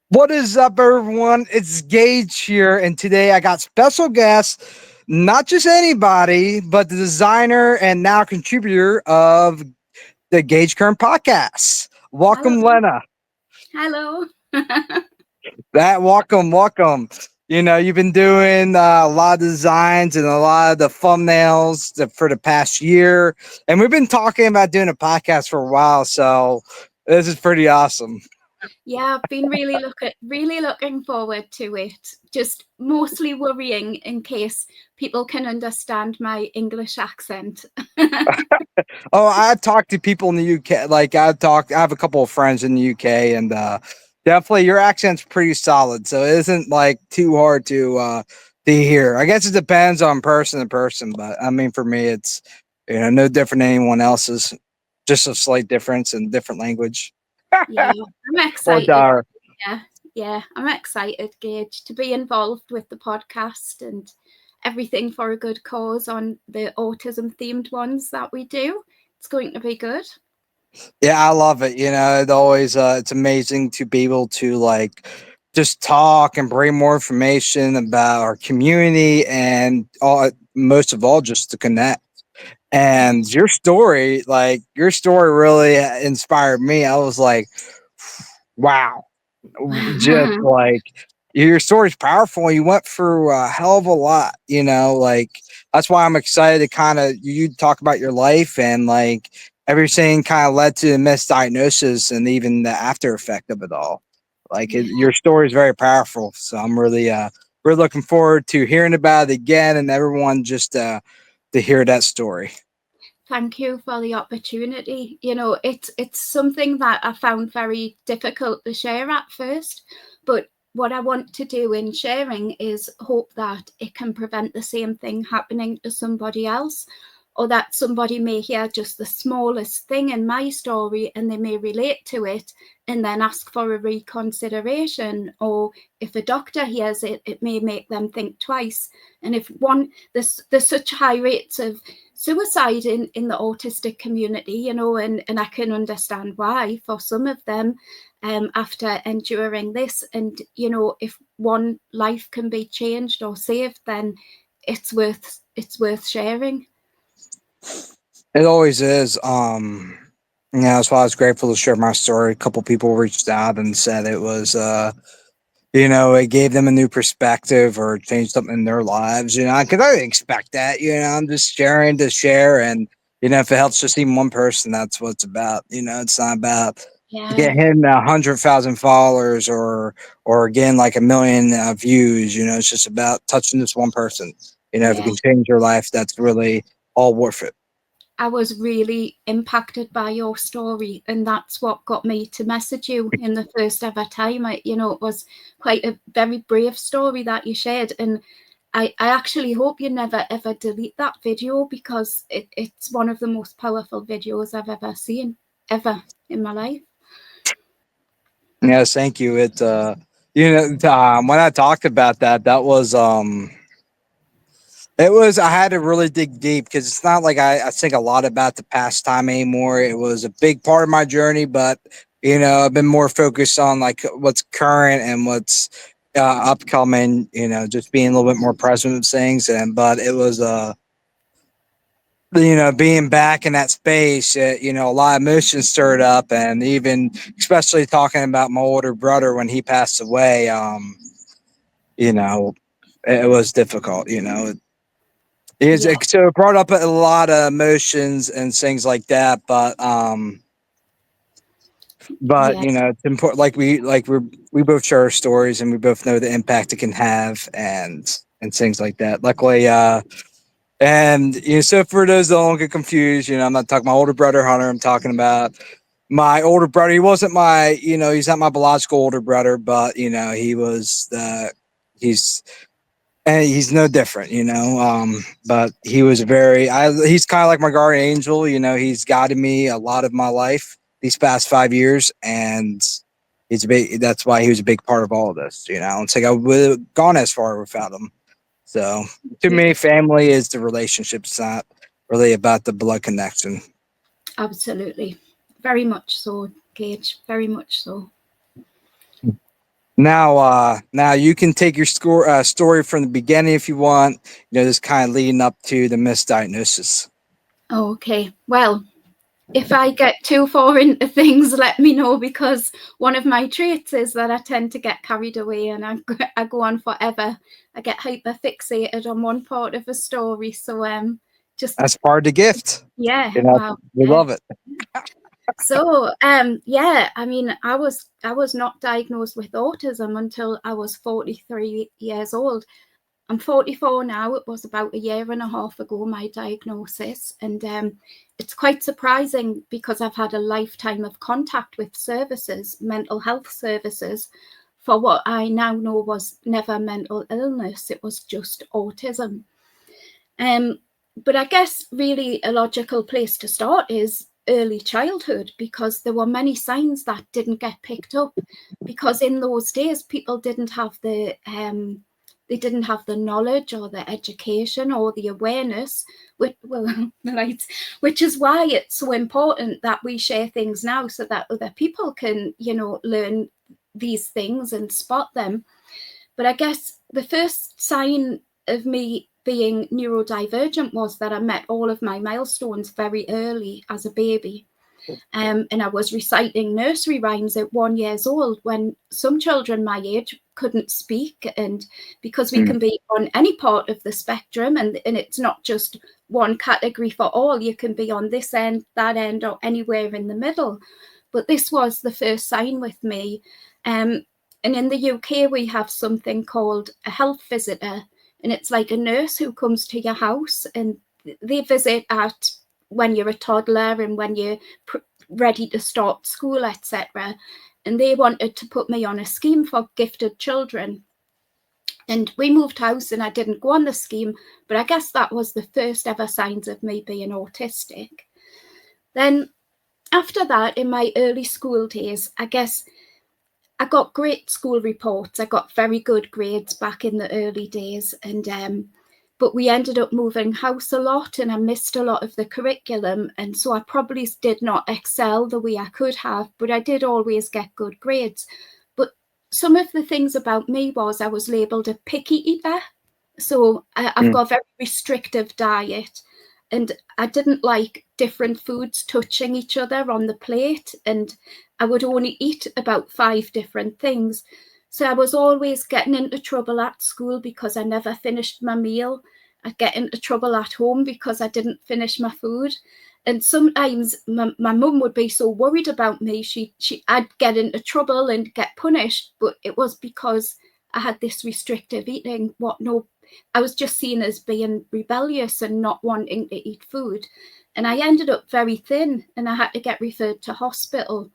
What is up, everyone? It's Gage here, and today I got special guest, not just anybody, but the designer and now contributor of the Gage Current podcast. Hello. Welcome, Lena. Hello. Welcome. You know, you've been doing a lot of designs and a lot of the thumbnails for the past year, and we've been talking about doing a podcast for a while. So this is pretty awesome. Yeah, I've been really looking forward to it. Just mostly worrying in case people can understand my English accent. Oh, I talked to people in the UK. I have a couple of friends in the UK, and definitely your accent's pretty solid. So it isn't like too hard to hear. I guess it depends on person to person, but I mean, for me, it's no different than anyone else's. Just a slight difference in different language Yeah, I'm or excited. dollar. Yeah, I'm excited, Gage, to be involved with the podcast and everything for a good cause on the autism themed ones that we do. It's going to be good. Yeah, I love it. You know, it always it's amazing to be able to like just talk and bring more information about our community and most of all just to connect. And your story really inspired me. I was like, wow, just like your story's powerful. You went through a hell of a lot, like that's why I'm excited to kind of you talk about your life and like everything kind of led to the misdiagnosis and even the after effect of it all. Your story is very powerful. So I'm really, we're looking forward to hearing about it again and everyone just to hear that story. Thank you for the opportunity. You know, it's something that I found very difficult to share at first, but what I want to do in sharing is hope that it can prevent the same thing happening to somebody else, or that somebody may hear just the smallest thing in my story and they may relate to it and then ask for a reconsideration. Or if a doctor hears it, it may make them think twice. And if there's such high rates of suicide in the autistic community, you know, and I can understand why for some of them after enduring this. And, you know, if one life can be changed or saved, then it's worth sharing. It always is. That's why I was grateful to share my story. A couple people reached out and said it was, it gave them a new perspective or changed something in their lives. Because I didn't expect that. I'm just sharing to share, and if it helps just even one person, that's what it's about. It's not about Yeah, getting 100,000 followers or again like a million views. It's just about touching this one person. If it yeah. can change your life, that's really all worth it. I was really impacted by your story, and that's what got me to message you in the first ever time. It was quite a very brave story that you shared, and I actually hope you never ever delete that video because it's one of the most powerful videos I've ever seen ever in my life. Yes, thank you. When I talked about that, I had to really dig deep because it's not like I think a lot about the past time anymore. It was a big part of my journey, but I've been more focused on like what's current and what's upcoming. Just being a little bit more present with things. But it was being back in that space, a lot of emotions stirred up, and even especially talking about my older brother when he passed away. You know, it was difficult. Yeah, So it brought up a lot of emotions and things like that. But yeah, it's important. We both share our stories, and we both know the impact it can have, and things like that. Luckily, and so for those that don't get confused, I'm not talking my older brother Hunter. I'm talking about my older brother. He wasn't he's not my biological older brother, but he's and he's no different, but he was he's kind of like my guardian angel. He's guided me a lot of my life these past 5 years, and that's why he was a big part of all of this. It's like I would have gone as far without him. So to yeah, me, family is the relationship. It's not really about the blood connection. absolutely. Very much so, Gage. Very much so. Now you can take your story from the beginning if you want. Just kind of leading up to the misdiagnosis. Okay, well, if I get too far into things, let me know, because one of my traits is that I tend to get carried away and I go on forever. I get hyper fixated on one part of a story. So just That's part of the gift. yeah, Wow, we love it. So yeah, I mean, I was not diagnosed with autism until I was 43 years old. I'm 44 now. It was about a year and a half ago, my diagnosis. And it's quite surprising because I've had a lifetime of contact with services, mental health services, for what I now know was never mental illness. It was just autism. But I guess really a logical place to start is early childhood, because there were many signs that didn't get picked up, because in those days people didn't have the knowledge or the education or the awareness, which is why it's so important that we share things now so that other people can, learn these things and spot them. But I guess the first sign of me being neurodivergent was that I met all of my milestones very early as a baby. And I was reciting nursery rhymes at 1 year old, when some children my age couldn't speak. And because we can be on any part of the spectrum, and it's not just one category for all, you can be on this end, that end, or anywhere in the middle. But this was the first sign with me. And in the UK, we have something called a health visitor, and it's like a nurse who comes to your house, and they visit at when you're a toddler and when you're ready to start school, etc. And they wanted to put me on a scheme for gifted children. And we moved house and I didn't go on the scheme, but I guess that was the first ever signs of me being autistic. Then after that, in my early school days, I guess I got great school reports. I got very good grades back in the early days. And but we ended up moving house a lot and I missed a lot of the curriculum. And so I probably did not excel the way I could have, but I did always get good grades. But some of the things about me was I was labelled a picky eater. So I've got a very restrictive diet, and I didn't like different foods touching each other on the plate, and I would only eat about 5 different things. So I was always getting into trouble at school because I never finished my meal. I'd get into trouble at home because I didn't finish my food. And sometimes my mum would be so worried about me, I'd get into trouble and get punished, but it was because I had this restrictive eating. I was just seen as being rebellious and not wanting to eat food. And I ended up very thin and I had to get referred to hospital.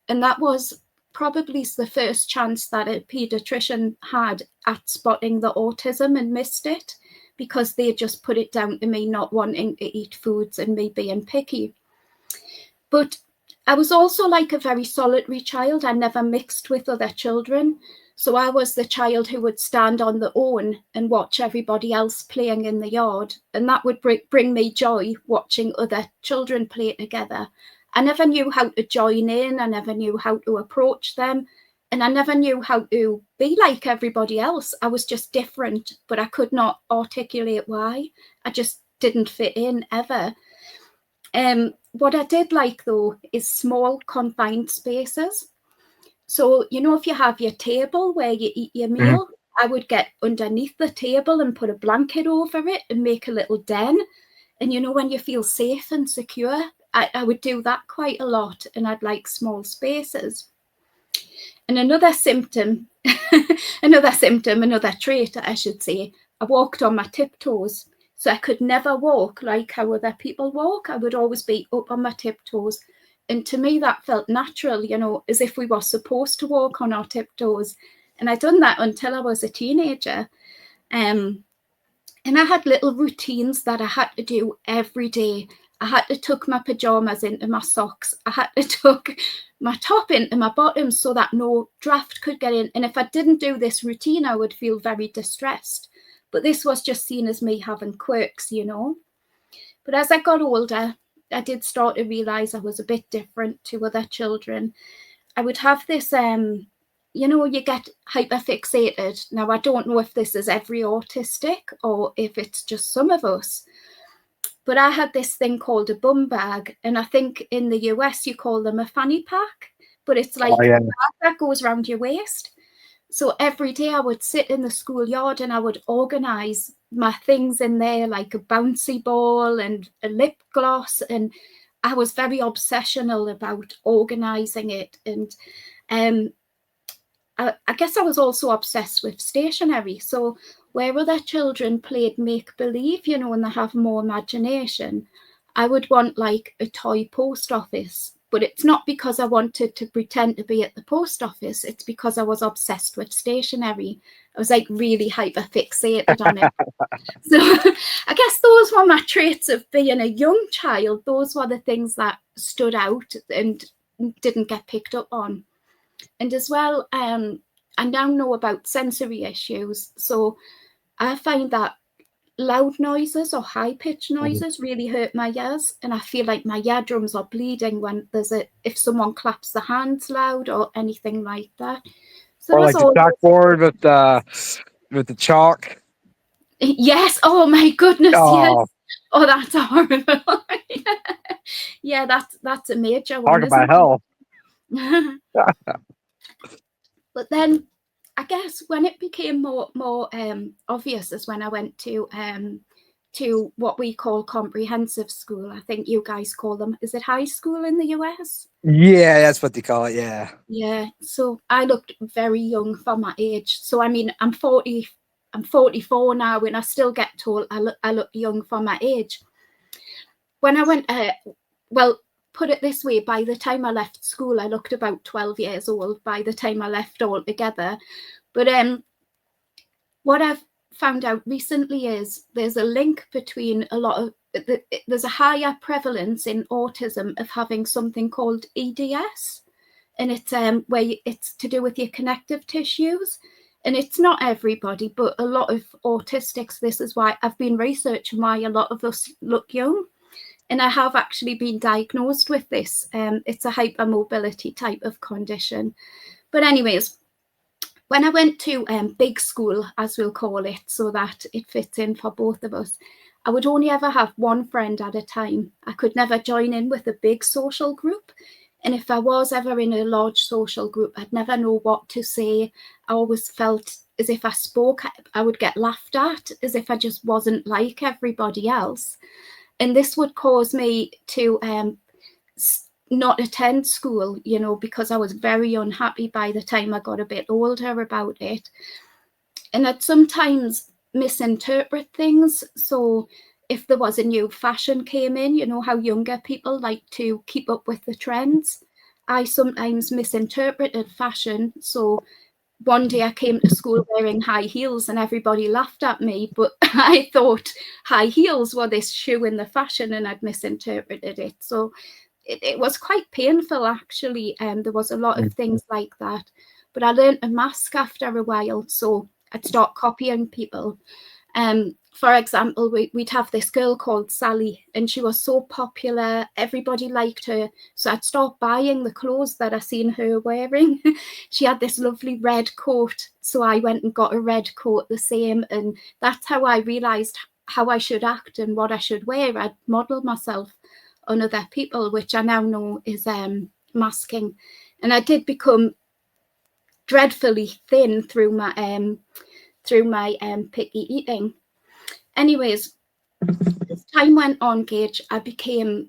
And that was probably the first chance that a paediatrician had at spotting the autism and missed it, because they just put it down to me not wanting to eat foods and me being picky. But I was also like a very solitary child. I never mixed with other children. So I was the child who would stand on the own and watch everybody else playing in the yard. And that would bring me joy, watching other children play together. I never knew how to join in. I never knew how to approach them. And I never knew how to be like everybody else. I was just different, but I could not articulate why. I just didn't fit in ever. What I did like, though, is small confined spaces. So, if you have your table where you eat your meal, I would get underneath the table and put a blanket over it and make a little den. And, when you feel safe and secure, I would do that quite a lot. And I'd like small spaces. And another trait, I should say, I walked on my tiptoes. So I could never walk like how other people walk. I would always be up on my tiptoes. And to me, that felt natural, as if we were supposed to walk on our tiptoes. And I'd done that until I was a teenager. And I had little routines that I had to do every day. I had to tuck my pajamas into my socks. I had to tuck my top into my bottoms so that no draft could get in. And if I didn't do this routine, I would feel very distressed. But this was just seen as me having quirks. But as I got older, I did start to realise I was a bit different to other children. I would have this, you know, you get hyperfixated. Now, I don't know if this is every autistic or if it's just some of us, but I had this thing called a bum bag, and I think in the US you call them a fanny pack, but it's like a bag that goes around your waist. So every day I would sit in the schoolyard and I would organise my things in there, like a bouncy ball and a lip gloss, and I was very obsessional about organising it. And I guess I was also obsessed with stationery. So where other children played make-believe, you know, and they have more imagination, I would want like a toy post office. But it's not because I wanted to pretend to be at the post office. It's because I was obsessed with stationery. I was like really hyper-fixated on it. So I guess those were my traits of being a young child. Those were the things that stood out and didn't get picked up on. And as well, I now know about sensory issues. So I find that loud noises or high-pitched noises really hurt my ears, and I feel like my eardrums are bleeding when if someone claps the hands loud or anything like that. So or like the chalkboard with the chalk. Yes. Oh my goodness. Yes. Oh, that's horrible. Yeah, that's a major one. Talk about hell. But then I guess when it became more obvious is when I went to what we call comprehensive school. I think you guys call them, is it high school in the US? Yeah, that's what they call it. Yeah. Yeah. So I looked very young for my age. So I mean, I'm 44 now, and I still get told I look young for my age. When I went, well, put it this way, by the time I left school, I looked about 12 years old by the time I left altogether. But what I've found out recently is there's a link between a lot of, there's a higher prevalence in autism of having something called EDS, and it's where it's to do with your connective tissues. And it's not everybody, but a lot of autistics, this is why I've been researching why a lot of us look young. And I have actually been diagnosed with this. It's a hypermobility type of condition. But anyways, when I went to big school, as we'll call it, so that it fits in for both of us, I would only ever have one friend at a time. I could never join in with a big social group. And if I was ever in a large social group, I'd never know what to say. I always felt as if I spoke, I would get laughed at, as if I just wasn't like everybody else. And this would cause me to not attend school, you know, because I was very unhappy by the time I got a bit older about it. And I'd sometimes misinterpret things. So if there was a new fashion came in, you know how younger people like to keep up with the trends, I sometimes misinterpreted fashion. So one day I came to school wearing high heels and everybody laughed at me, but I thought high heels were this shoe in the fashion and I'd misinterpreted it. So it was quite painful, actually. There was a lot of things like that. But I learned to mask after a while, so I'd start copying people. For example, we'd have this girl called Sally, and she was so popular, everybody liked her. So I'd start buying the clothes that I seen her wearing. She had this lovely red coat, so I went and got a red coat the same. And that's how I realised how I should act and what I should wear. I'd model myself on other people, which I now know is masking. And I did become dreadfully thin through my picky eating. Anyways, as time went on, Gage, I became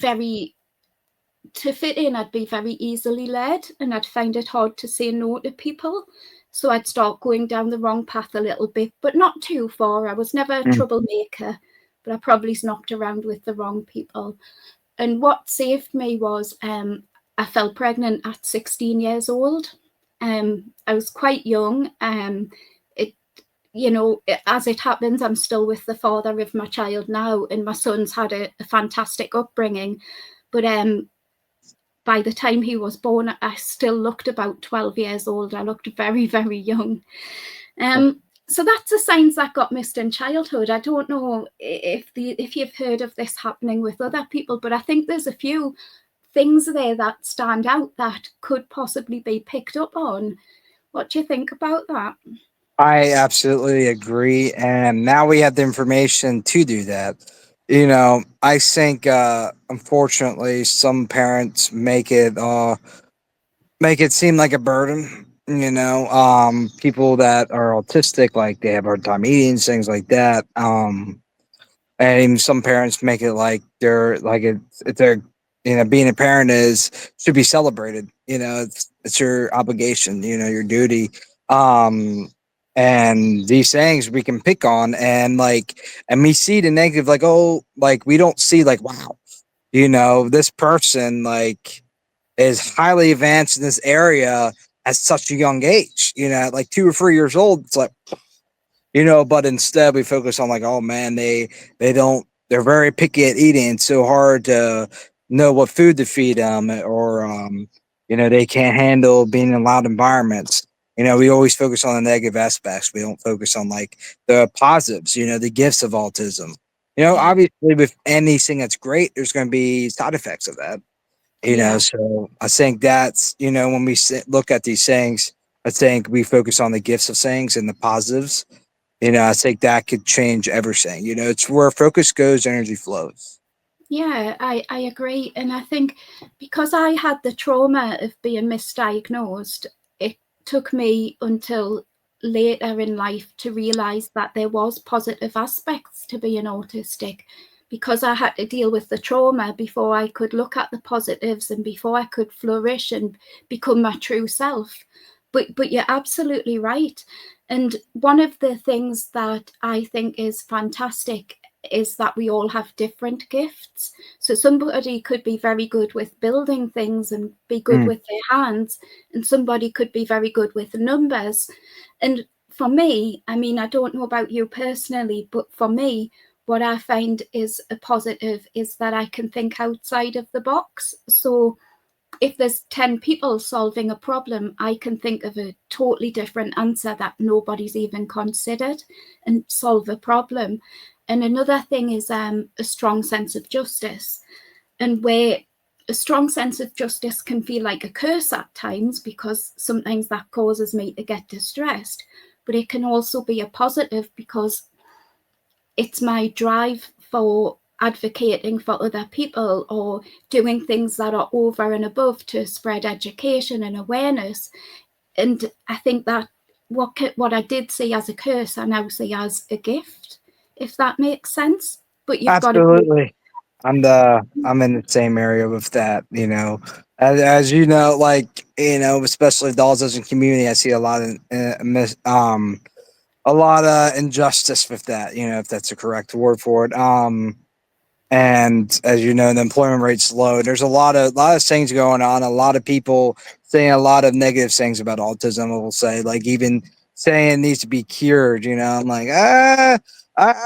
to fit in, I'd be very easily led, and I'd find it hard to say no to people. So I'd start going down the wrong path a little bit, but not too far. I was never a troublemaker, but I probably knocked around with the wrong people. And what saved me was I fell pregnant at 16 years old. I was quite young. You know, as it happens, I'm still with the father of my child now, and my son's had a fantastic upbringing. But by the time he was born, I still looked about 12 years old. I looked very, very young. So that's the signs that got missed in childhood. I don't know if you've heard of this happening with other people, but I think there's a few things there that stand out that could possibly be picked up on. What do you think about that? I absolutely agree. And now we have the information to do that. You know, I think unfortunately some parents make it seem like a burden. You know, people that are autistic, like they have a hard time eating, things like that. And even some parents make it like they're like it's their, you know, being a parent is should be celebrated. You know, it's your obligation, you know, your duty. um and these things we can pick on, and like, and we see the negative, like, oh, like we don't see like, wow, you know, this person like is highly advanced in this area at such a young age, you know, at like 2 or 3 years old. It's like, you know, but instead we focus on like, oh man, they don't, they're very picky at eating. It's so hard to know what food to feed them, or you know, they can't handle being in loud environments. You know, we always focus on the negative aspects. We don't focus on like the positives, you know, the gifts of autism. You know, Yeah, obviously with anything that's great, there's going to be side effects of that, you know. yeah. So I think that's, you know, when we look at these things, I think we focus on the gifts of things and the positives. You know, I think that could change everything. You know, it's where focus goes, energy flows. Yeah, I agree. And I think because I had the trauma of being misdiagnosed, it took me until later in life to realize that there was positive aspects to being autistic, because I had to deal with the trauma before I could look at the positives and before I could flourish and become my true self. But you're absolutely right. And one of the things that I think is fantastic is that we all have different gifts. So somebody could be very good with building things and be good Mm, with their hands, and somebody could be very good with numbers. And for me, I mean, I don't know about you personally, but for me, what I find is a positive is that I can think outside of the box. So if there's 10 people solving a problem, I can think of a totally different answer that nobody's even considered and solve a problem. And another thing is a strong sense of justice, and where a strong sense of justice can feel like a curse at times, because sometimes that causes me to get distressed, but it can also be a positive because it's my drive for advocating for other people or doing things that are over and above to spread education and awareness. And I think that what I did see as a curse, I now see as a gift, if that makes sense. But you've got to be. absolutely. I'm in the same area with that. You know, as you know, like, you know, especially the autism community, I see a lot of a lot of injustice with that. You know, if that's the correct word for it. And as you know, the employment rate's low. There's a lot of things going on. A lot of people saying a lot of negative things about autism. I will say, like, even saying it needs to be cured. You know, I'm like, I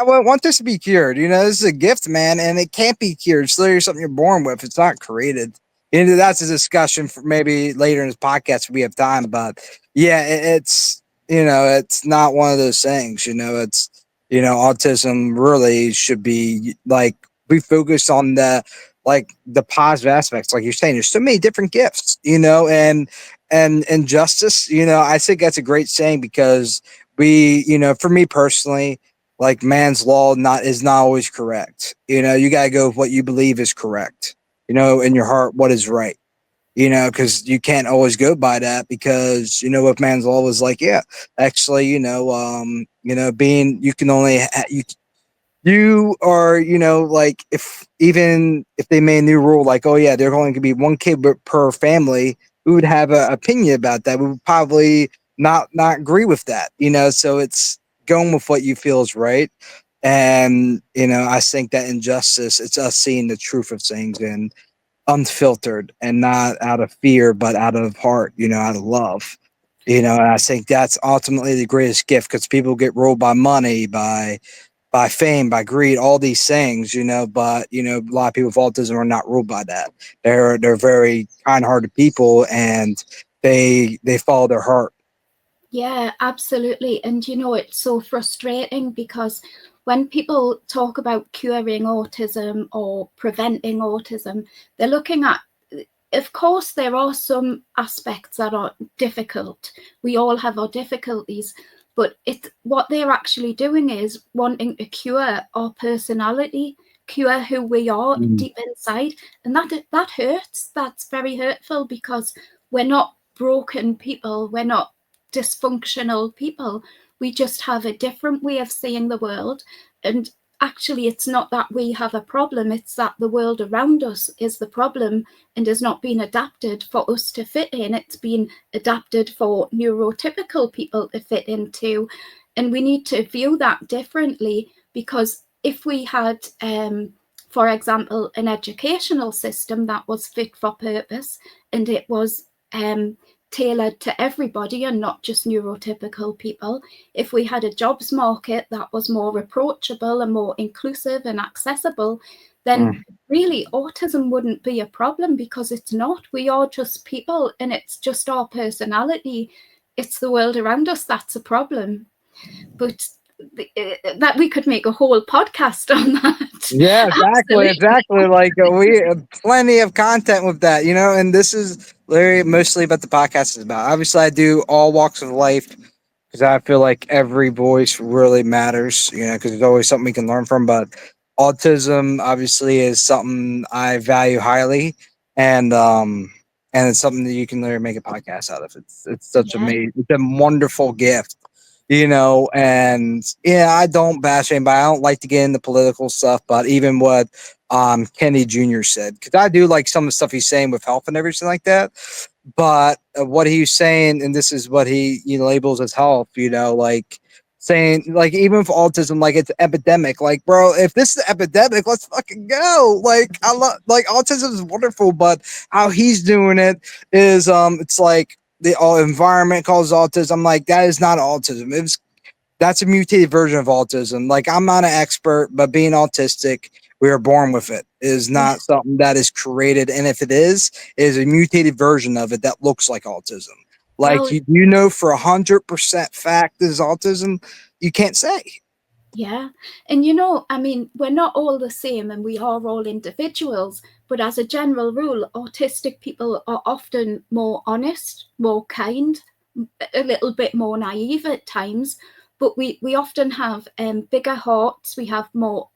wouldn't want this to be cured. You know, this is a gift, man, and it can't be cured. It's literally something you're born with. It's not created. And that's a discussion for maybe later in this podcast if we have time. But yeah, it's, you know, it's not one of those things. You know, it's, you know, autism really should be like, we focus on the positive aspects, like you're saying. There's so many different gifts, you know, and justice. You know, I think that's a great saying because we, you know, for me personally, like, man's law not is not always correct. You know, you gotta go with what you believe is correct. You know, in your heart, what is right. You know, because you can't always go by that, because you know, if man's law was like, yeah, actually, you know, being, you can only you are, you know, like, if even if they made a new rule, like, oh yeah, there only going to be one kid per family, we would have an opinion about that. We would probably not agree with that, you know. So it's going with what you feel is right. And you know, I think that injustice, it's us seeing the truth of things and unfiltered, and not out of fear but out of heart, you know, out of love. You know, and I think that's ultimately the greatest gift, because people get ruled by money, by fame, by greed, all these things, you know. But you know, a lot of people with autism are not ruled by that. They're very kind-hearted people, and they follow their heart. Yeah, absolutely. And you know, it's so frustrating because when people talk about curing autism or preventing autism, they're looking at of course, there are some aspects that are difficult. We all have our difficulties, but what they're actually doing is wanting to cure our personality, cure who we are Mm. deep inside, and that hurts. That's very hurtful because we're not broken people. We're not dysfunctional people. We just have a different way of seeing the world, and actually it's not that we have a problem, it's that the world around us is the problem and has not been adapted for us to fit in. It's been adapted for neurotypical people to fit into, and we need to view that differently, because if we had for example an educational system that was fit for purpose and it was tailored to everybody and not just neurotypical people, if we had a jobs market that was more approachable and more inclusive and accessible, then really autism wouldn't be a problem, because it's not. We are just people and it's just our personality. It's the world around us that's a problem. But that we could make a whole podcast on that. Yeah, exactly, Absolutely. exactly. Like we have plenty of content with that, you know. And this is literally mostly what the podcast is about. Obviously, I do all walks of life because I feel like every voice really matters, you know, because there's always something we can learn from. But autism, obviously, is something I value highly, and and it's something that you can literally make a podcast out of. It's such Yeah. amazing. It's a wonderful gift, you know. And yeah, I don't bash anybody. I don't like to get into political stuff, but even what Kenny Jr. said, because I do like some of the stuff he's saying with health and everything like that. But what he's saying, and this is what he labels as health, you know, like saying like even for autism, like it's epidemic. Like, bro, if this is epidemic, let's fucking go. Like, I love like autism is wonderful, but how he's doing it is it's like the environment causes autism. I'm like, that is not autism. It's that's a mutated version of autism. Like, I'm not an expert, but being autistic, we are born with it. It is Yeah. not something that is created. And if it is a mutated version of it that looks like autism. Like, Well, you know for 100% fact this is autism, you can't say. yeah. And you know, I mean, we're not all the same and we are all individuals, but as a general rule, autistic people are often more honest, more kind, a little bit more naive at times, but we often have bigger hearts, we have more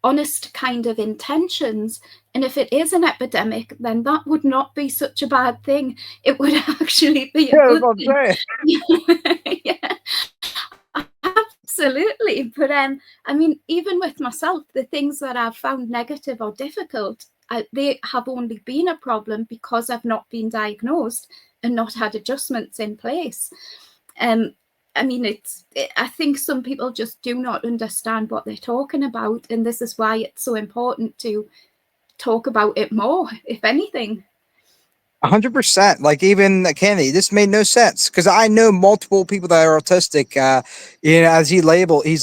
honest kind of intentions. And if it is an epidemic, then that would not be such a bad thing. It would actually be a Yeah, that's good what I'm thing. saying. Yeah, absolutely. But I mean, even with myself, the things that I've found negative or difficult, they have only been a problem because I've not been diagnosed and not had adjustments in place. Um, I mean, I think some people just do not understand what they're talking about, and this is why it's so important to talk about it more, if anything. 100%. Like even Kennedy, this made no sense because I know multiple people that are autistic. You know, as he's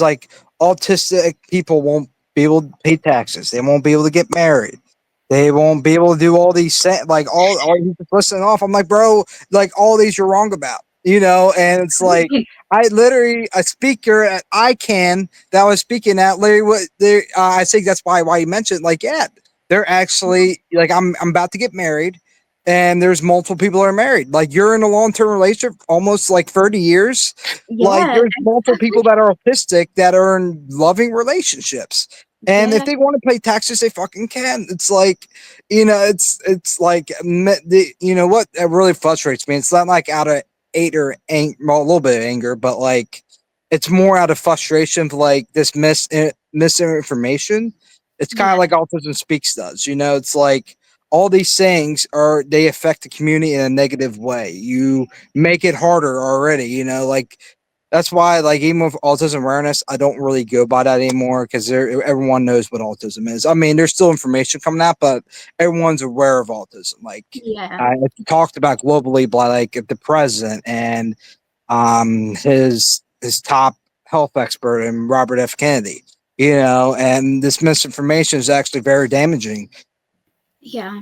like, autistic people won't be able to pay taxes. They won't be able to get married. They won't be able to do all these like all he's just listening off. I'm like, bro, like all these you're wrong about, you know. And it's like I literally a speaker at ICAN that I was speaking at literally what they I think that's why you mentioned like yeah they're actually like I'm about to get married and there's multiple people that are married. Like you're in a long term relationship, almost like 30 years. Like Yeah, there's multiple people that are autistic that are in loving relationships. And if yeah, they want to pay taxes, they fucking can. It's like, you know, it's like you know what that really frustrates me. It's not like out of hate or well, a little bit of anger, but like it's more out of frustration for like this misinformation. It's kind yeah, of like Autism Speaks does. You know, it's like all these things they affect the community in a negative way. You make it harder already, you know, like that's why like even with autism awareness, I don't really go by that anymore because everyone knows what autism is. I mean, there's still information coming out, but everyone's aware of autism. Like yeah, it's talked about globally by like the president and his top health expert and Robert F. Kennedy. You know, and this misinformation is actually very damaging. Yeah,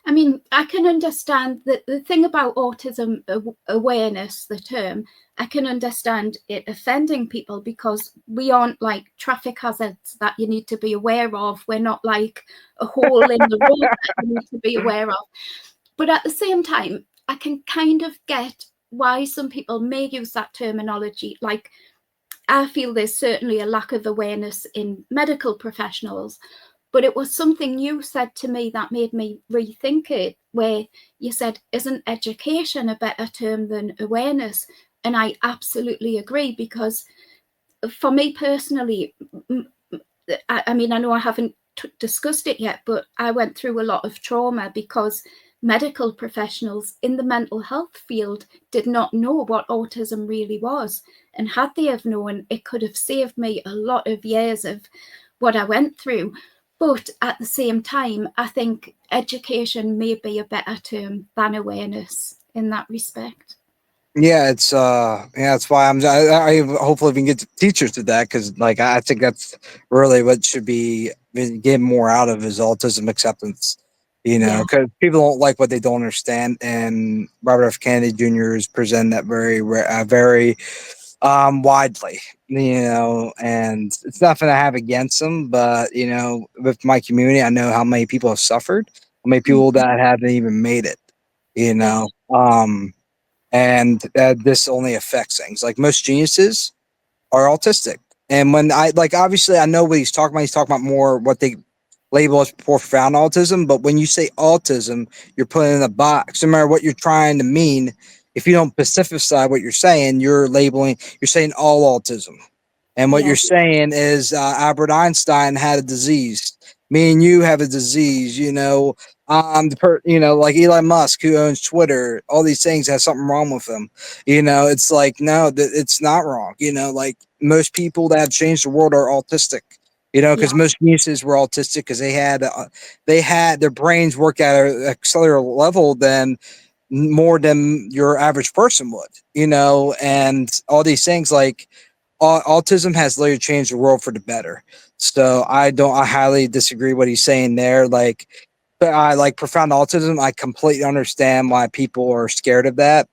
I mean, I can understand that the thing about autism awareness, the term, I can understand it offending people because we aren't like traffic hazards that you need to be aware of. We're not like a hole in the road that you need to be aware of. But at the same time, I can kind of get why some people may use that terminology. Like, I feel there's certainly a lack of awareness in medical professionals, but it was something you said to me that made me rethink it, where you said, isn't education a better term than awareness? And I absolutely agree, because for me personally, I mean, I know I haven't discussed it yet, but I went through a lot of trauma because medical professionals in the mental health field did not know what autism really was. And had they have known, it could have saved me a lot of years of what I went through. But at the same time, I think education may be a better term than awareness in that respect. Yeah, that's why I hopefully we can get teachers to that, because like I think that's really what should be getting more out of is autism acceptance. Yeah, Because people don't like what they don't understand, and Robert F. Kennedy Jr. is presenting that very widely. And it's nothing I have against them, but with my community, I know how many people have suffered, how many people mm-hmm. that haven't even made it. You Yeah, know. And this only affects things like most geniuses are autistic. And when I like, obviously, I know what he's talking about. He's talking about more what they label as profound autism. But when you say autism, you're putting in a box. No matter what you're trying to mean, if you don't specify what you're saying, you're saying all autism. And what yeah, you're saying is Albert Einstein had a disease. Me and you have a disease. Like Elon Musk, who owns Twitter. All these things have something wrong with them. It's like no, it's not wrong. Like most people that have changed the world are autistic. yeah, Because most geniuses were autistic because they had their brains work at a cellular level than more than your average person would. And all these things like autism has literally changed the world for the better. So I highly disagree what he's saying there. Like, but I like profound autism. I completely understand why people are scared of that.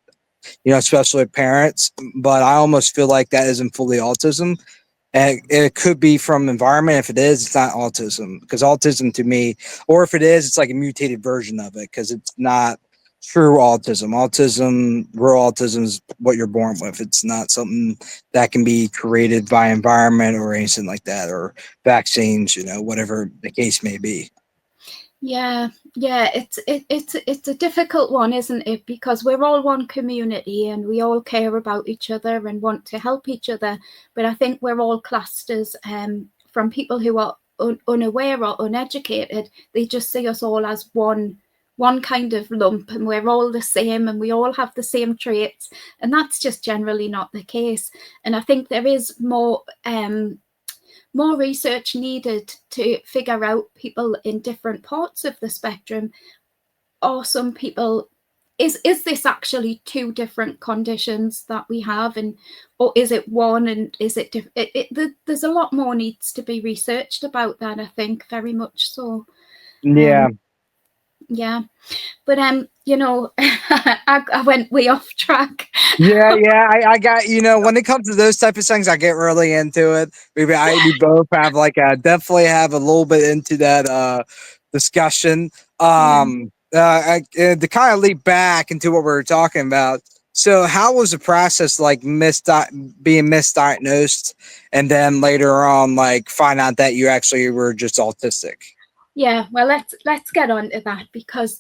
Especially parents. But I almost feel like that isn't fully autism. And it could be from environment. If it is, it's not autism, because autism to me, or if it is, it's like a mutated version of it, because it's not true autism. Real autism is what you're born with. It's not something that can be created by environment or anything like that, or vaccines, whatever the case may be. yeah, yeah. It's a difficult one, isn't it? Because we're all one community and we all care about each other and want to help each other. But I think we're all classed as from people who are unaware or uneducated. They just see us all as one kind of lump, and we're all the same and we all have the same traits, and that's just generally not the case. And I think there is more research needed to figure out people in different parts of the spectrum. Or some people, is this actually two different conditions that we have, and or is it one, and is it there's a lot more needs to be researched about that, I think, very much so. Yeah. um yeah, but I went way off track. Yeah. I got when it comes to those type of things, I get really into it. We both have like definitely have a little bit into that discussion. Yeah. To kind of leap back into what we were talking about. So, how was the process like being misdiagnosed, and then later on, like find out that you actually were just autistic? Yeah, well, let's get on to that, because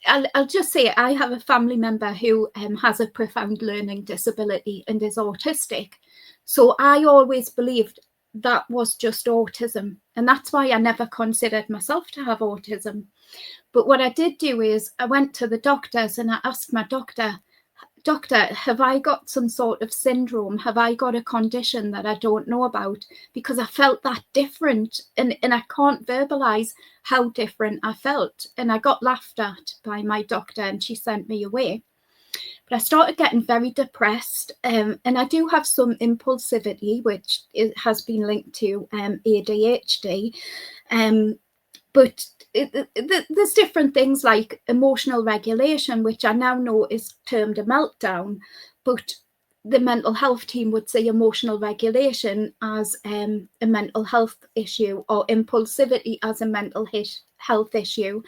I'll just say I have a family member who has a profound learning disability and is autistic. So I always believed that was just autism, and that's why I never considered myself to have autism. But what I did do is I went to the doctors and I asked my doctor, have I got some sort of syndrome? Have I got a condition that I don't know about? Because I felt that different, and I can't verbalize how different I felt. And I got laughed at by my doctor and she sent me away. But I started getting very depressed, and I do have some impulsivity, which has been linked to ADHD. Um, But there's different things like emotional regulation, which I now know is termed a meltdown, but the mental health team would say emotional regulation as a mental health issue, or impulsivity as a mental health issue.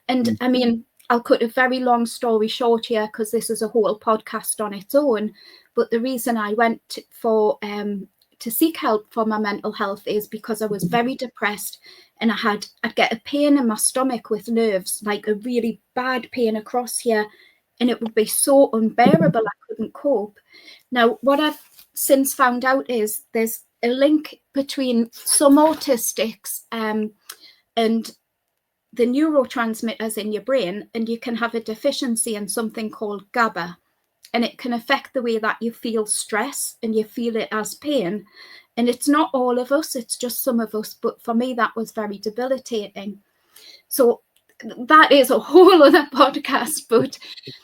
And I mean, I'll cut a very long story short here, because this is a whole podcast on its own. But the reason I went to seek help for my mental health is because I was very depressed, and I'd get a pain in my stomach with nerves, like a really bad pain across here, and it would be so unbearable I couldn't cope. Now, what I've since found out is there's a link between some autistics and the neurotransmitters in your brain, and you can have a deficiency in something called GABA, and it can affect the way that you feel stress and you feel it as pain. And it's not all of us, it's just some of us. But for me, that was very debilitating. So that is a whole other podcast. But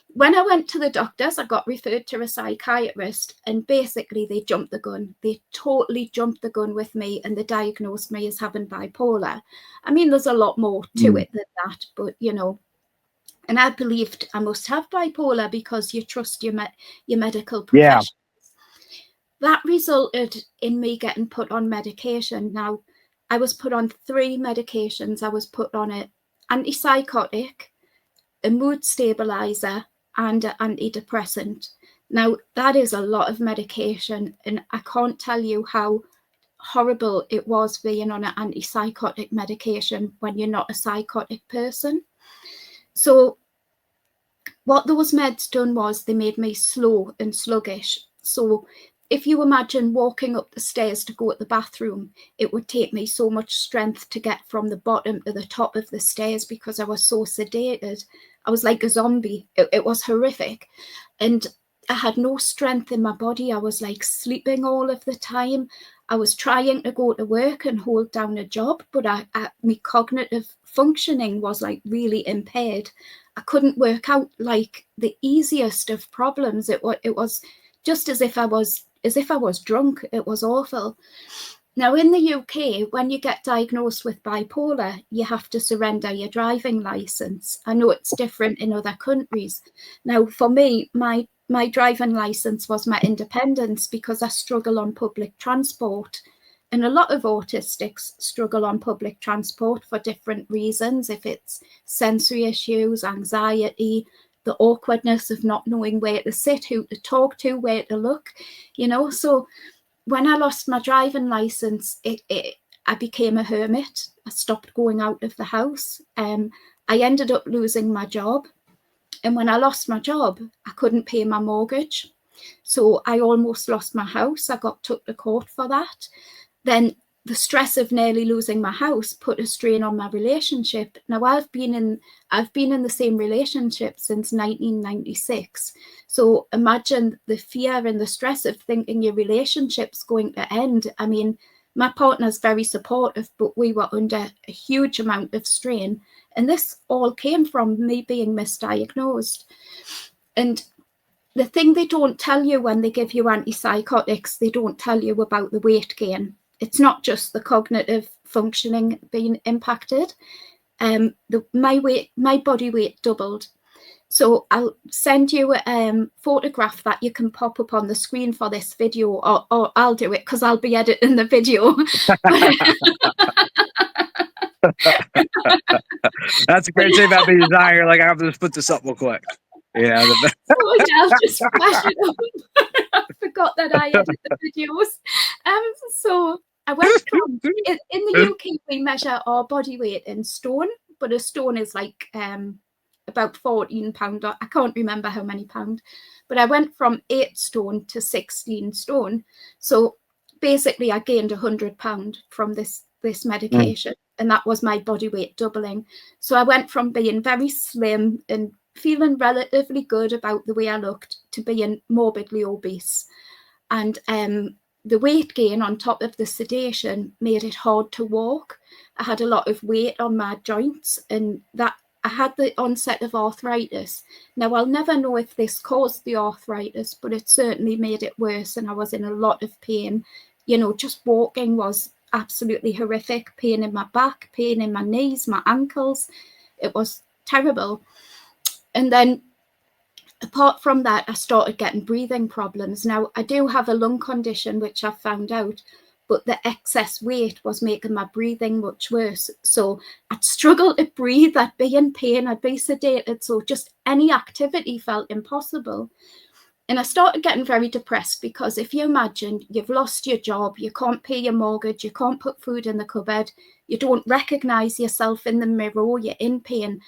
when I went to the doctors, I got referred to a psychiatrist, and basically they jumped the gun. They totally jumped the gun with me, and they diagnosed me as having bipolar. I mean, there's a lot more to it than that, but you know. And I believed I must have bipolar because you trust your medical professionals. That resulted in me getting put on medication. Now, I was put on 3 medications. I was put on an antipsychotic, a mood stabilizer, and an antidepressant. Now, that is a lot of medication, and I can't tell you how horrible it was being on an antipsychotic medication when you're not a psychotic person. So what those meds done was they made me slow and sluggish. So if you imagine walking up the stairs to go to the bathroom, it would take me so much strength to get from the bottom to the top of the stairs because I was so sedated. I was like a zombie. It was horrific. And I had no strength in my body. I was like sleeping all of the time. I was trying to go to work and hold down a job, but my cognitive functioning was like really impaired. I couldn't work out like the easiest of problems. It was just as if I was drunk. It was awful. Now, in the UK, when you get diagnosed with bipolar, you have to surrender your driving license. I know it's different in other countries. Now, for me, my driving license was my independence because I struggle on public transport. And a lot of autistics struggle on public transport for different reasons. If it's sensory issues, anxiety, the awkwardness of not knowing where to sit, who to talk to, where to look, you know. So when I lost my driving license, I became a hermit. I stopped going out of the house. I ended up losing my job. And when I lost my job, I couldn't pay my mortgage. So I almost lost my house. I got took to court for that. Then the stress of nearly losing my house put a strain on my relationship. Now, I've been in the same relationship since 1996. So imagine the fear and the stress of thinking your relationship's going to end. I mean, my partner's very supportive, but we were under a huge amount of strain. And this all came from me being misdiagnosed. And the thing they don't tell you when they give you antipsychotics, they don't tell you about the weight gain. It's not just the cognitive functioning being impacted. My body weight doubled. So I'll send you a photograph that you can pop up on the screen for this video, or I'll do it because I'll be editing the video. That's a great thing about being a designer. Like, I have to just put this up real quick. Yeah. I'll just flash it up. I forgot that I edit the videos. So I went from in the UK we measure our body weight in stone, but a stone is like about 14 pound. I can't remember how many pound, but I went from 8 stone to 16 stone. So basically, I gained 100 pound from this medication, and that was my body weight doubling. So I went from being very slim and feeling relatively good about the way I looked to being morbidly obese. And the weight gain on top of the sedation made it hard to walk. I had a lot of weight on my joints, and that I had the onset of arthritis. Now, I'll never know if this caused the arthritis, but it certainly made it worse, and I was in a lot of pain. You know, just walking was absolutely horrific. Pain in my back, pain in my knees, my ankles. It was terrible. And then apart from that, I started getting breathing problems. Now, I do have a lung condition, which I found out, but the excess weight was making my breathing much worse. So I'd struggle to breathe, I'd be in pain, I'd be sedated. So just any activity felt impossible. And I started getting very depressed, because if you imagine you've lost your job, you can't pay your mortgage, you can't put food in the cupboard, you don't recognize yourself in the mirror, you're in pain.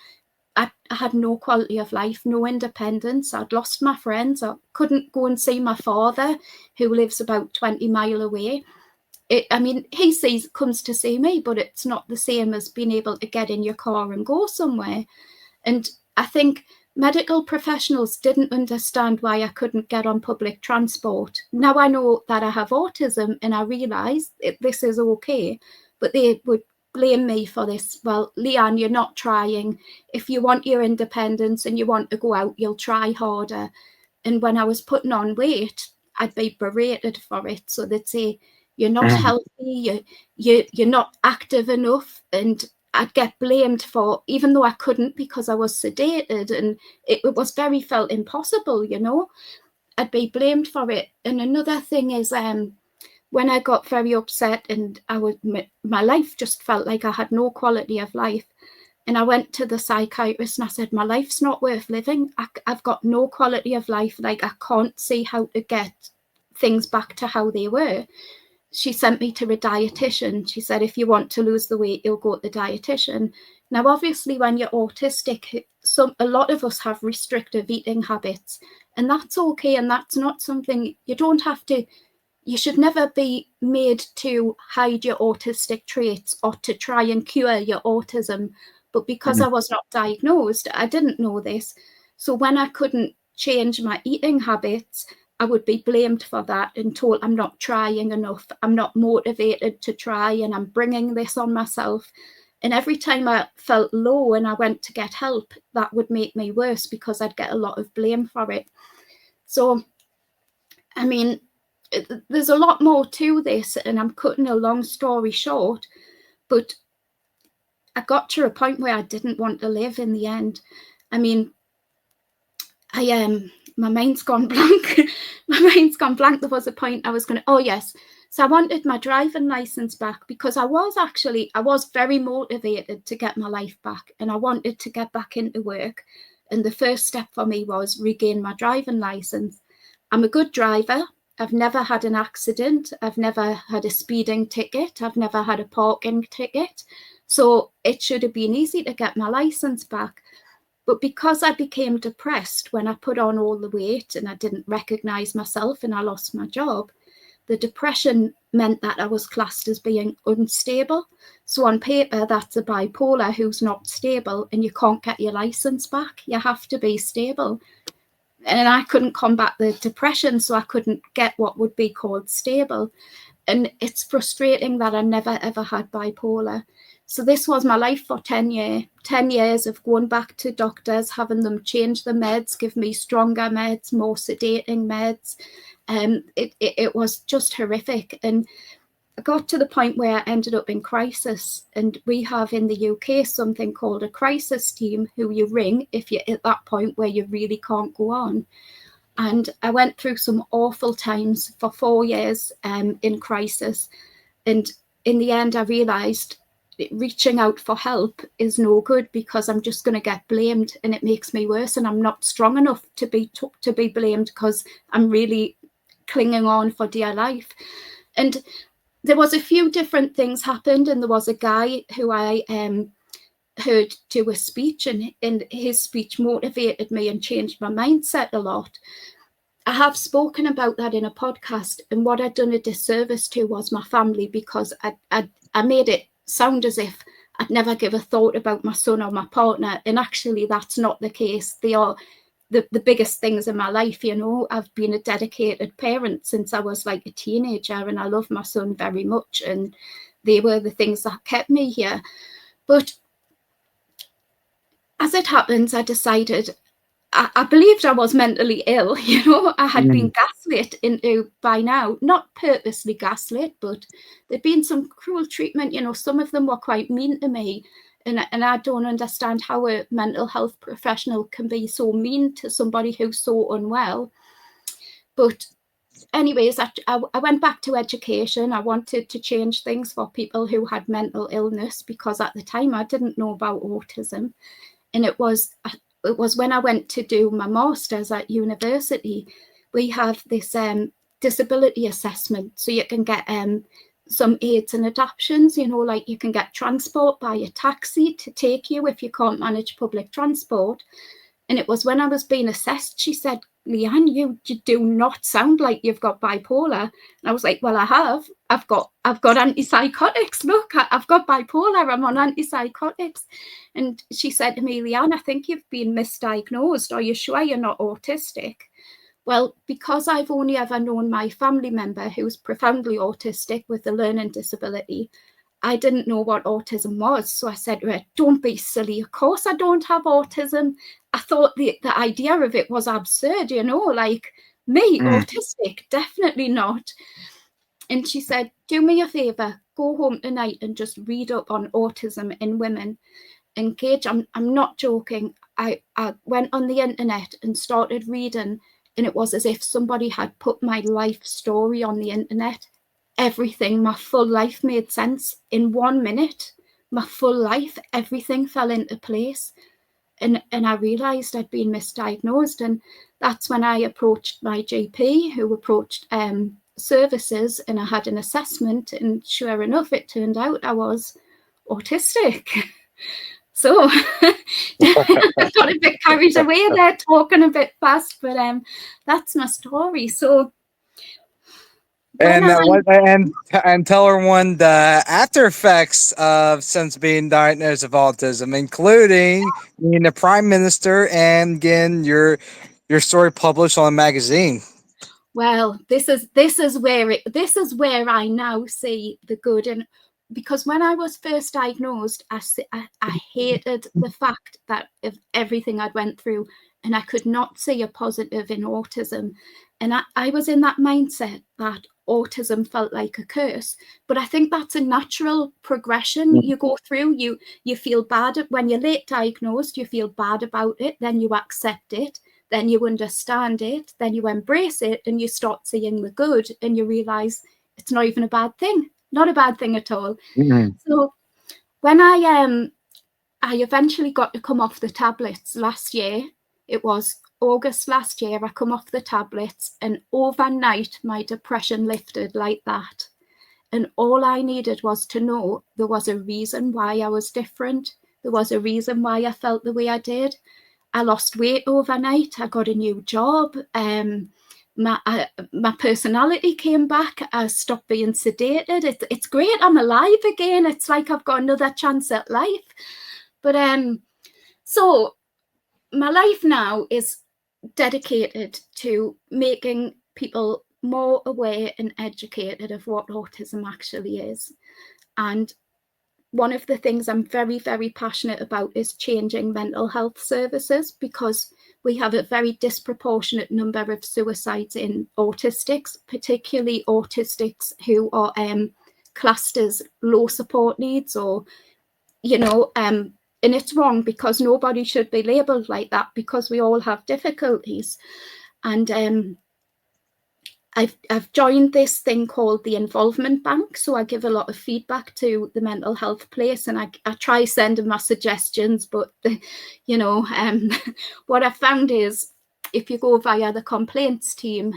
I had no quality of life, no independence. I'd lost my friends. I couldn't go and see my father, who lives about 20 miles away. He comes to see me, but it's not the same as being able to get in your car and go somewhere. And I think medical professionals didn't understand why I couldn't get on public transport. Now I know that I have autism, and I realise this is okay, but they would blame me for this. Well, Leanne, you're not trying. If you want your independence and you want to go out, you'll try harder. And when I was putting on weight, I'd be berated for it. So they'd say, you're not healthy, you're not active enough. And I'd get blamed for, even though I couldn't because I was sedated, and it felt impossible, I'd be blamed for it. And another thing is, when I got very upset and my life just felt like I had no quality of life, and I went to the psychiatrist and I said, my life's not worth living. I've got no quality of life. Like, I can't see how to get things back to how they were. She sent me to a dietitian. She said, if you want to lose the weight, you'll go to the dietitian. Now, obviously, when you're autistic, a lot of us have restrictive eating habits, and that's okay. And that's not something you don't have to. You should never be made to hide your autistic traits or to try and cure your autism. But because I was not diagnosed, I didn't know this. So when I couldn't change my eating habits, I would be blamed for that and told I'm not trying enough, I'm not motivated to try, and I'm bringing this on myself. And every time I felt low and I went to get help, that would make me worse because I'd get a lot of blame for it. So, I mean, there's a lot more to this, and I'm cutting a long story short, but I got to a point where I didn't want to live in the end. I mean, my mind's gone blank. My mind's gone blank. There was a point I was going to, oh yes. So I wanted my driving license back because I was very motivated to get my life back, and I wanted to get back into work. And the first step for me was regain my driving license. I'm a good driver. I've never had an accident. I've never had a speeding ticket. I've never had a parking ticket. So it should have been easy to get my license back. But because I became depressed when I put on all the weight and I didn't recognize myself and I lost my job, the depression meant that I was classed as being unstable. So on paper, that's a bipolar who's not stable, and you can't get your license back. You have to be stable. And I couldn't combat the depression, so I couldn't get what would be called stable. And it's frustrating that I never, ever had bipolar. So this was my life for 10 years of going back to doctors, having them change the meds, give me stronger meds, more sedating meds. It was just horrific. And I got to the point where I ended up in crisis. And we have in the UK something called a crisis team who you ring if you're at that point where you really can't go on. And I went through some awful times for 4 years in crisis. And in the end, I realised reaching out for help is no good because I'm just going to get blamed, and it makes me worse. And I'm not strong enough to be blamed because I'm really clinging on for dear life. And there was a few different things happened, and there was a guy who I heard do a speech, and his speech motivated me and changed my mindset a lot. I have spoken about that in a podcast, and what I'd done a disservice to was my family, because I made it sound as if I'd never give a thought about my son or my partner, and actually that's not the case. They are the biggest things in my life. I've been a dedicated parent since I was like a teenager, and I love my son very much, and they were the things that kept me here. But as it happens, I decided I believed I was mentally ill, you know. I had been gaslit into by now, not purposely gaslit, but there'd been some cruel treatment, you know. Some of them were quite mean to me. And I don't understand how a mental health professional can be so mean to somebody who's so unwell. But anyways, I went back to education. I wanted to change things for people who had mental illness, because at the time I didn't know about autism. And it was when I went to do my master's at university, we have this disability assessment, so you can get some aids and adaptations, you know, like you can get transport by a taxi to take you if you can't manage public transport. And it was when I was being assessed, she said, Leanne, you do not sound like you've got bipolar. And I was like, well, I have. I've got antipsychotics. Look, I've got bipolar. I'm on antipsychotics. And she said to me, Leanne, I think you've been misdiagnosed. Are you sure you're not autistic? Well, because I've only ever known my family member who's profoundly autistic with a learning disability, I didn't know what autism was. So I said to her, don't be silly. Of course I don't have autism. I thought the idea of it was absurd, you know, like me, autistic, definitely not. And she said, do me a favor, go home tonight and just read up on autism in women. And Gage, I'm not joking. I went on the internet and started reading, and it was as if somebody had put my life story on the internet. Everything, my full life made sense in 1 minute. My full life, everything fell into place. And I realised I'd been misdiagnosed. And that's when I approached my GP, who approached services, and I had an assessment. And sure enough, it turned out I was autistic. So I got a bit carried away there, talking a bit fast, but that's my story. So and tell everyone the after effects of since being diagnosed with autism, including being the prime minister and getting your story published on a magazine. Well, this is where I now see the good. And because when I was first diagnosed, I hated the fact that of everything I'd went through, and I could not see a positive in autism. And I was in that mindset that autism felt like a curse. But I think that's a natural progression you go through. You feel bad when you're late diagnosed, you feel bad about it, then you accept it, then you understand it, then you embrace it, and you start seeing the good, and you realize it's not even a bad thing, not a bad thing at all. So when I eventually got to come off the tablets last year, it was August last year, I come off the tablets, and overnight my depression lifted like that. And all I needed was to know there was a reason why I was different. There was a reason why I felt the way I did. I lost weight overnight. I got a new job. My personality came back. I stopped being sedated. It's great. I'm alive again. It's like I've got another chance at life. But so my life now is dedicated to making people more aware and educated of what autism actually is. And one of the things I'm very, very passionate about is changing mental health services, because we have a very disproportionate number of suicides in autistics, particularly autistics who are classed as low support needs, or, you know, and it's wrong, because nobody should be labelled like that, because we all have difficulties. And I've joined this thing called the Involvement Bank. So I give a lot of feedback to the mental health place, and I try sending my suggestions, but you know, what I found is if you go via the complaints team,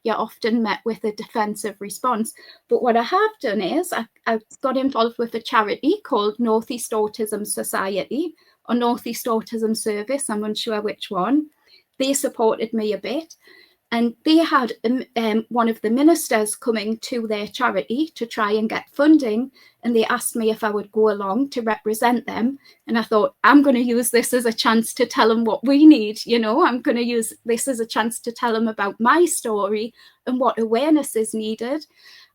you're often met with a defensive response. But what I have done is I got involved with a charity called Northeast Autism Society, or Northeast Autism Service, I'm unsure which one. They supported me a bit. And they had one of the ministers coming to their charity to try and get funding. And they asked me if I would go along to represent them. And I thought, I'm going to use this as a chance to tell them what we need. You know, I'm going to use this as a chance to tell them about my story and what awareness is needed.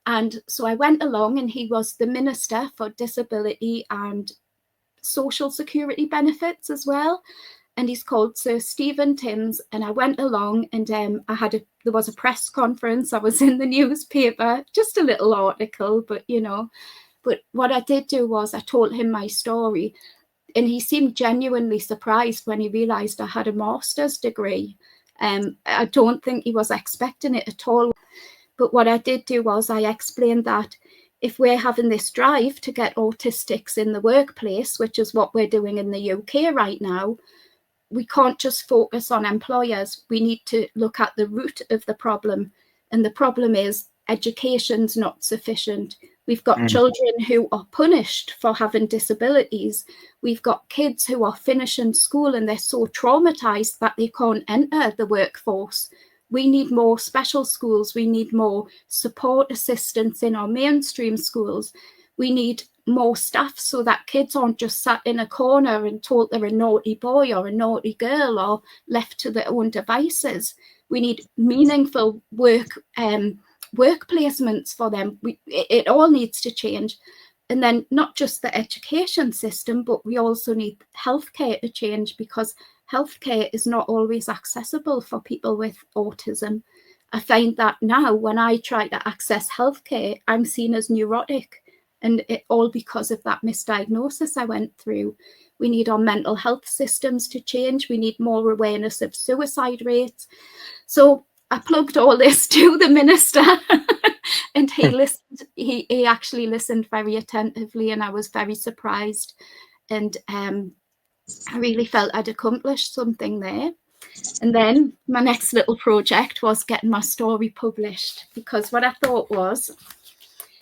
And so I went along, and he was the Minister for Disability and Social Security Benefits as well. and he's called Sir Stephen Timms. And I went along, and there was a press conference. I was in the newspaper, just a little article, but But what I did do was I told him my story, and he seemed genuinely surprised when he realised I had a master's degree. I don't think he was expecting it at all. But what I did do was I explained that if we're having this drive to get autistics in the workplace, which is what we're doing in the UK right now, we can't just focus on employers. We need to look at the root of the problem. And the problem is education's not sufficient. We've got children who are punished for having disabilities. We've got kids who are finishing school and they're so traumatized that they can't enter the workforce. We need more special schools. We need more support assistance in our mainstream schools. We need more staff so that kids aren't just sat in a corner and told they're a naughty boy or a naughty girl or left to their own devices. We need meaningful work placements for them. It all needs to change. And then not just the education system, but we also need healthcare to change, because healthcare is not always accessible for people with autism. I find that now when I try to access healthcare, I'm seen as neurotic, and it all because of that misdiagnosis I went through. We need our mental health systems to change. We need more awareness of suicide rates. So I plugged all this to the minister and he listened. He actually listened very attentively, and I was very surprised. And I really felt I'd accomplished something there. And then my next little project was getting my story published, because what I thought was,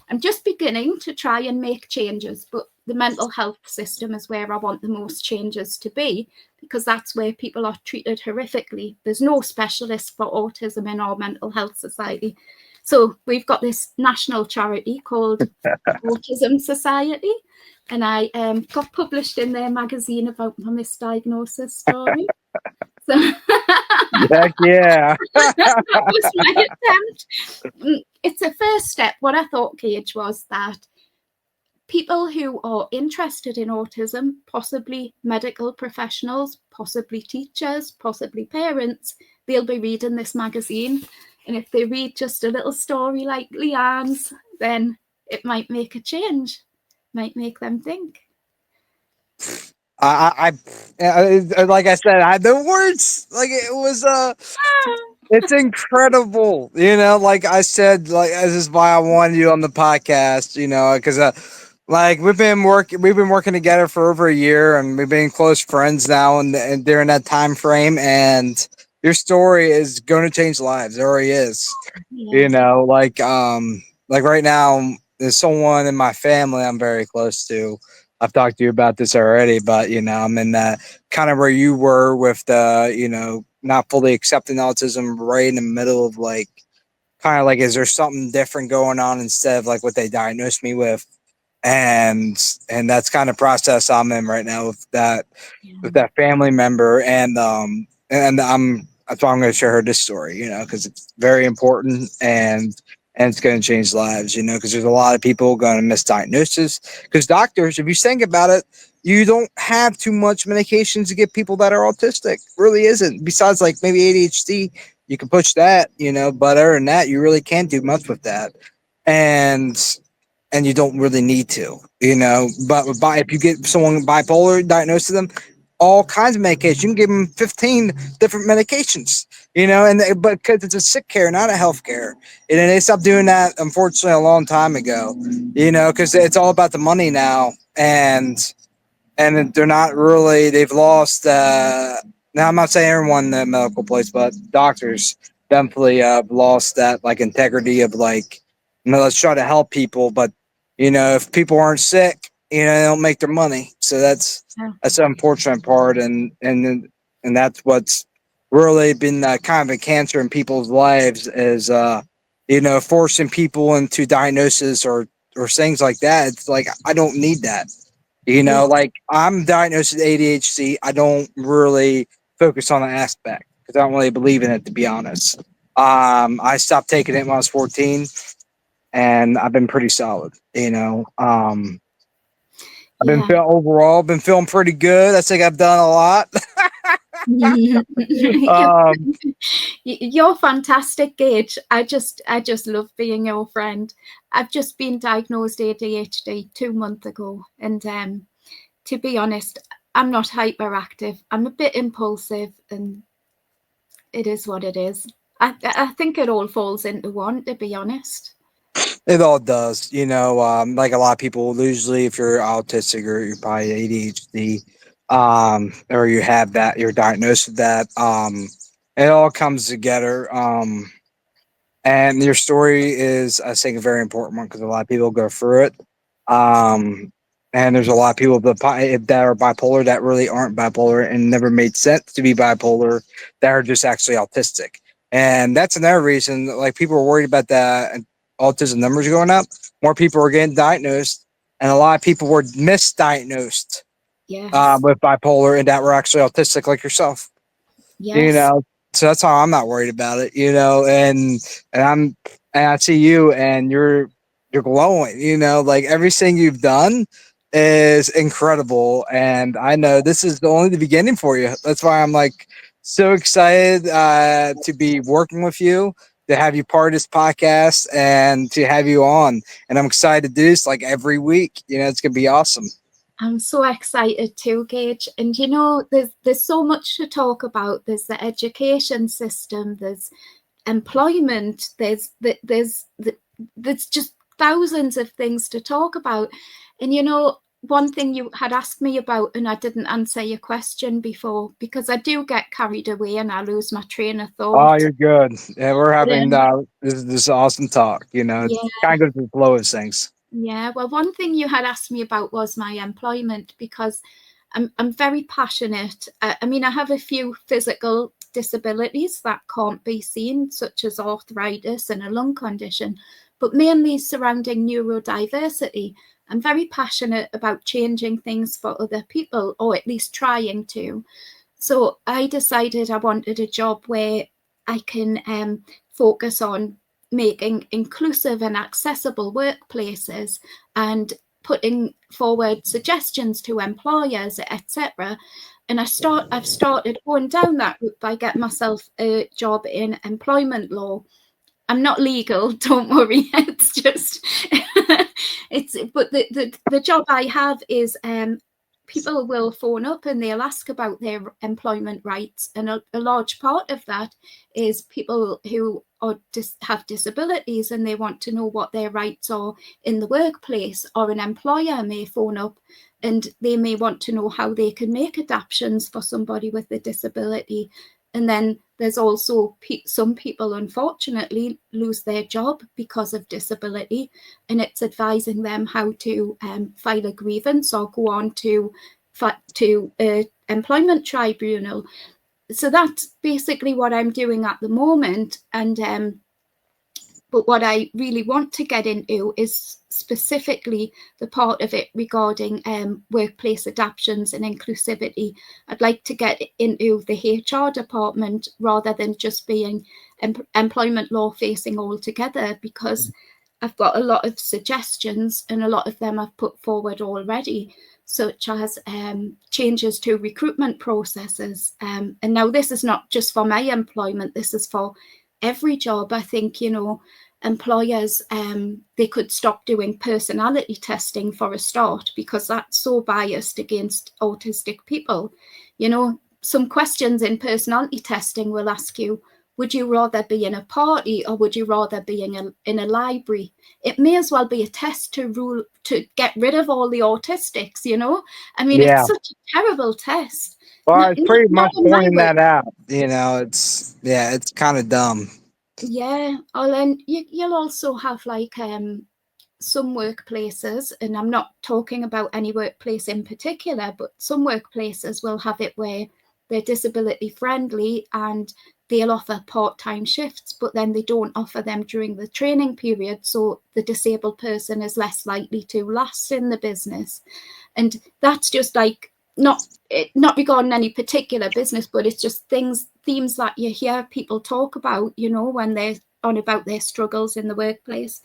I'm just beginning to try and make changes, but the mental health system is where I want the most changes to be, because that's where people are treated horrifically. There's no specialists for autism in our mental health society. So we've got this national charity called Autism Society, and I got published in their magazine about my misdiagnosis story. So Heck yeah. that was my attempt. It's a first step. What I thought, Gage, was that people who are interested in autism, possibly medical professionals, possibly teachers, possibly parents, they'll be reading this magazine. And if they read just a little story like Leanne's, then it might make a change, might make them think. I like I said, I had the words. Like it was it's incredible, like I said, like this is why I wanted you on the podcast, because like we've been working together for over a year, and we've been close friends now, and during that time frame, and your story is going to change lives. It already is. Yeah. Like right now, there's someone in my family I'm very close to. I've talked to you about this already, but I'm in that kind of where you were with the, not fully accepting autism, right in the middle of like, kind of like, is there something different going on instead of like what they diagnosed me with? And that's kind of process I'm in right now with that family member. And that's why I'm going to share her this story, because it's very important, and it's going to change lives, because there's a lot of people going to misdiagnosis. Because doctors, if you think about it, you don't have too much medications to give people that are autistic. Really isn't. Besides, like maybe ADHD, you can push that, but other than that, you really can't do much with that. And you don't really need to, But if you get someone bipolar diagnosed to them, all kinds of medication. You can give them 15 different medications, but because it's a sick care, not a health care. And they stopped doing that, unfortunately, a long time ago, because it's all about the money now. And they're not really, they've lost, now I'm not saying everyone in the medical place, but doctors definitely lost that like integrity of like, let's try to help people. But, if people aren't sick, they don't make their money. So that's the unfortunate part. And that's what's really been kind of a cancer in people's lives is, forcing people into diagnosis or things like that. It's like, I don't need that. Like I'm diagnosed with ADHD. I don't really focus on the aspect because I don't really believe in it, to be honest. I stopped taking it when I was 14, and I've been pretty solid. I've been feeling pretty good. I think I've done a lot. um, You're fantastic, Gage. I just love being your friend. I've just been diagnosed ADHD 2 months ago, and to be honest, I'm not hyperactive. I'm a bit impulsive, and it is what it is. I think it all falls into one, to be honest. it all does, like a lot of people, usually if you're autistic or you're probably ADHD, or you have that, you're diagnosed with that, it all comes together. And your story is, I think, a very important one because a lot of people go through it. Um, and there's a lot of people that are bipolar that really aren't bipolar and never made sense to be bipolar, that are just actually autistic. And that's another reason, like, people are worried about that autism numbers going up. More people are getting diagnosed, and a lot of people were misdiagnosed Yes. with bipolar and that were actually autistic, like yourself. you Yes. know so that's how I'm not worried about it, and I see you, and you're glowing, like everything you've done is incredible, and I know this is only the beginning for you. That's why I'm like so excited to be working with you, to have you part of this podcast and to have you on, and I'm excited to do this like every week. It's gonna be awesome. I'm so excited too, Gage. And there's so much to talk about. There's the education system, there's employment, there's just thousands of things to talk about. And one thing you had asked me about, and I didn't answer your question before, because I do get carried away and I lose my train of Oh, thought. you're good. Yeah, we're But, having this awesome talk. It yeah, kind of goes with the flow of things. yeah. Well, one thing you had asked me about was my employment, because I'm very passionate. I mean, I have a few physical disabilities that can't be seen, such as arthritis and a lung condition, but mainly surrounding neurodiversity. I'm very passionate about changing things for other people, or at least trying to. So I decided I wanted a job where I can focus on making inclusive and accessible workplaces and putting forward suggestions to employers, etc. And I've started going down that route by getting myself a job in employment law. I'm not legal, don't worry. It's just but the job I have is people will phone up and they'll ask about their employment rights, and a large part of that is people who have disabilities and they want to know what their rights are in the workplace, or an employer may phone up and they may want to know how they can make adaptations for somebody with a disability. And then there's also some people, unfortunately, lose their job because of disability, and it's advising them how to file a grievance or go on to employment tribunal. So that's basically what I'm doing at the moment. And but what I really want to get into is specifically the part of it regarding workplace adaptations and inclusivity. I'd like to get into the HR department rather than just being employment law facing altogether, because I've got a lot of suggestions and a lot of them I've put forward already, such as changes to recruitment processes. And now this is not just for my employment, this is for every job. I think, employers, they could stop doing personality testing for a start, because that's so biased against autistic people. Some questions in personality testing will ask you, would you rather be in a party or would you rather be in a library? It may as well be a test to get rid of all the autistics. I mean, Yeah. it's such a terrible test. Well, Not, it's pretty not much in my pointing work. that out. It's kind of dumb. Yeah, oh, then you'll also have like some workplaces, and I'm not talking about any workplace in particular, but some workplaces will have it where they're disability friendly and they'll offer part-time shifts, but then they don't offer them during the training period, so the disabled person is less likely to last in the business. And that's just like not regarding any particular business, but it's just themes that you hear people talk about, when they're on about their struggles in the workplace.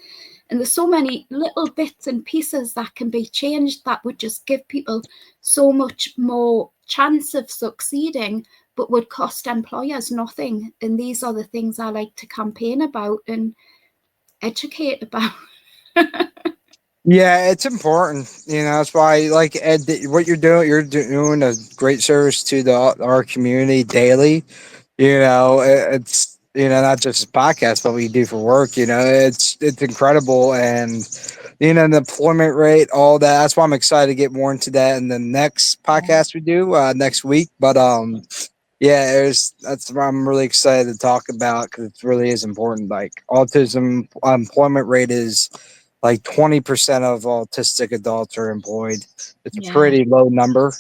And there's so many little bits and pieces that can be changed that would just give people so much more chance of succeeding, but would cost employers nothing. And these are the things I like to campaign about and educate about. Yeah, it's important. That's why, like Ed, what you're doing a great service to our community daily. It's not just a podcast, but what you do for work. It's incredible, and the employment rate, all that. That's why I'm excited to get more into that in the next podcast we do next week. But yeah, that's what I'm really excited to talk about because it really is important. Like autism employment rate is like 20% of autistic adults are employed. It's a Yeah. pretty low number.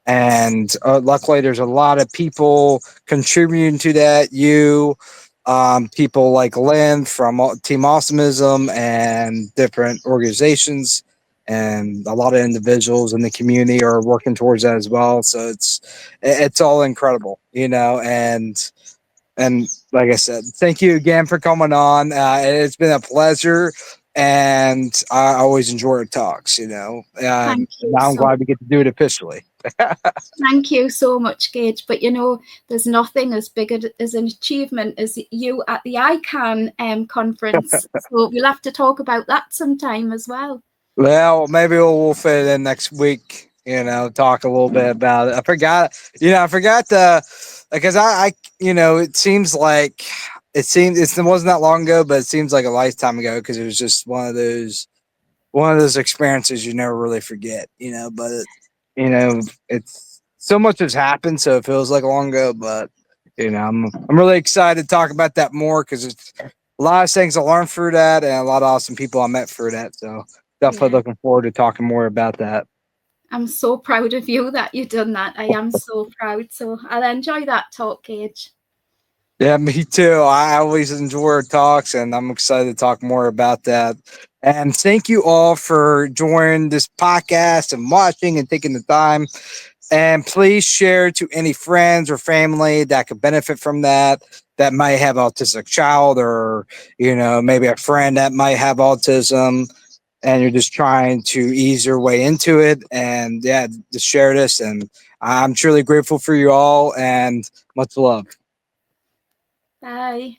And luckily, there's a lot of people contributing to that. People like Lynn from Team Awesomism and different organizations, and a lot of individuals in the community are working towards that as well. So it's all incredible, and like I said, thank you again for coming on. It's been a pleasure, and I always enjoy our talks. Thank you Now I'm so glad we get to do it officially. Thank you so much, Gage. But there's nothing as big as an achievement as you at the ICAN conference. So we'll have to talk about that sometime as well. Well, maybe we'll fit it in next week. Talk a little bit about it. I forgot. I forgot the because it seems like it wasn't that long ago, but it seems like a lifetime ago because it was just one of those experiences you never really forget. But it's so much has happened, so it feels like long ago. But I'm really excited to talk about that more because it's a lot of things I learned through that, and a lot of awesome people I met through that. So definitely Yeah. looking forward to talking more about that. I'm so proud of you that you've done that. I am so proud. So I'll enjoy that talk, Gage. Yeah, me too. I always enjoy our talks, and I'm excited to talk more about that. And thank you all for joining this podcast and watching and taking the time. And please share to any friends or family that could benefit from that might have autistic child, or maybe a friend that might have autism, and you're just trying to ease your way into it. And yeah, just share this. And I'm truly grateful for you all, and much love. Bye.